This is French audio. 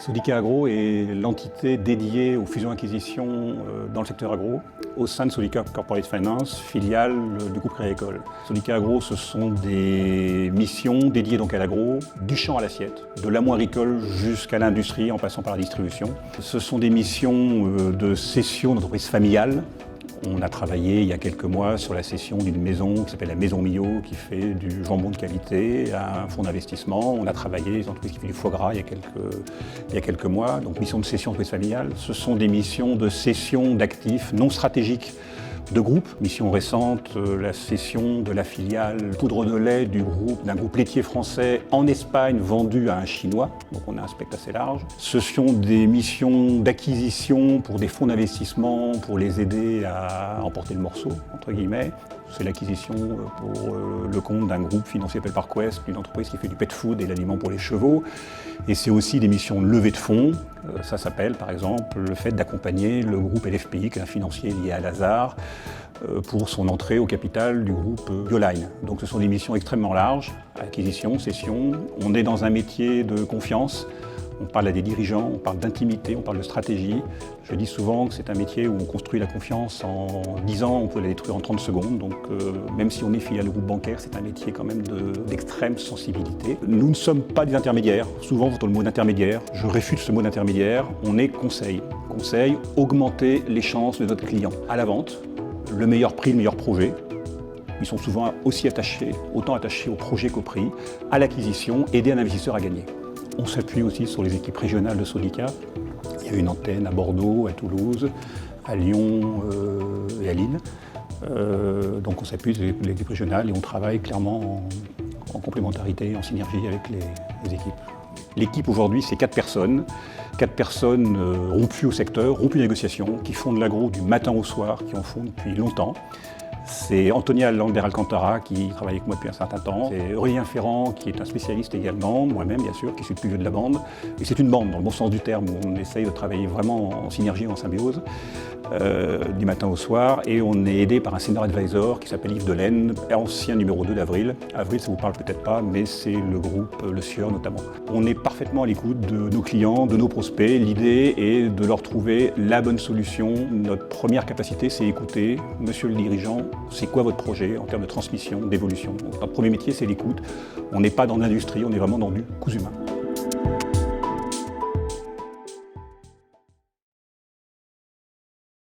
Sodica Agro est l'entité dédiée aux fusions-acquisitions dans le secteur agro au sein de Sodica Corporate Finance, filiale du groupe Crédit Agricole. Sodica Agro, ce sont des missions dédiées donc à l'agro, du champ à l'assiette, de l'amont agricole jusqu'à l'industrie en passant par la distribution. Ce sont des missions de cession d'entreprises familiales. On a travaillé il y a quelques mois sur la cession d'une maison qui s'appelle la Maison Millot, qui fait du jambon de qualité à un fonds d'investissement. On a travaillé une entreprise qui fait du foie gras il y a quelques mois. Donc mission de cession d'entreprise familiale. Ce sont des missions de cession d'actifs non stratégiques de groupes. Mission récente, la cession de la filiale poudre de lait d'un groupe laitier français en Espagne vendu à un Chinois. Donc on a un spectre assez large. Ce sont des missions d'acquisition pour des fonds d'investissement pour les aider à emporter le morceau, entre guillemets. C'est l'acquisition pour le compte d'un groupe financier appelé Parkwest, une entreprise qui fait du pet food et l'aliment pour les chevaux. Et c'est aussi des missions de levée de fonds. Ça s'appelle par exemple le fait d'accompagner le groupe LFPI, qui est un financier lié à Lazare, pour son entrée au capital du groupe Bioline. Donc ce sont des missions extrêmement larges, acquisition, cession. On est dans un métier de confiance. On parle à des dirigeants, on parle d'intimité, on parle de stratégie. Je dis souvent que c'est un métier où on construit la confiance en 10 ans, on peut la détruire en 30 secondes. Donc même si on est filiale de groupe bancaire, c'est un métier quand même d'extrême sensibilité. Nous ne sommes pas des intermédiaires. Souvent, vous entendez le mot d'intermédiaire. Je réfute ce mot d'intermédiaire. On est conseil. Conseil, augmenter les chances de notre client à la vente, le meilleur prix, le meilleur projet. Ils sont souvent aussi autant attachés au projet qu'au prix, à l'acquisition, aider un investisseur à gagner. On s'appuie aussi sur les équipes régionales de Sodica. Il y a une antenne à Bordeaux, à Toulouse, à Lyon et à Lille. Donc on s'appuie sur les équipes régionales et on travaille clairement en complémentarité, en synergie avec les équipes. L'équipe aujourd'hui, c'est 4 personnes. 4 personnes rompues au secteur, rompues aux négociations, qui font de l'agro du matin au soir, qui en font depuis longtemps. C'est Antonia Lander Alcantara qui travaille avec moi depuis un certain temps. C'est Aurélien Ferrand qui est un spécialiste également, moi-même bien sûr, qui suis le plus vieux de la bande. Et c'est une bande dans le bon sens du terme où on essaye de travailler vraiment en synergie, en symbiose, du matin au soir. Et on est aidé par un senior advisor qui s'appelle Yves Delaine, ancien numéro 2 d'Avril. Avril, ça vous parle peut-être pas, mais c'est le groupe Le Sieur notamment. On est parfaitement à l'écoute de nos clients, de nos prospects. L'idée est de leur trouver la bonne solution. Notre première capacité, c'est écouter. Monsieur le dirigeant, c'est quoi votre projet en termes de transmission, d'évolution? Notre premier métier, c'est l'écoute. On n'est pas dans l'industrie, on est vraiment dans du cousu humain.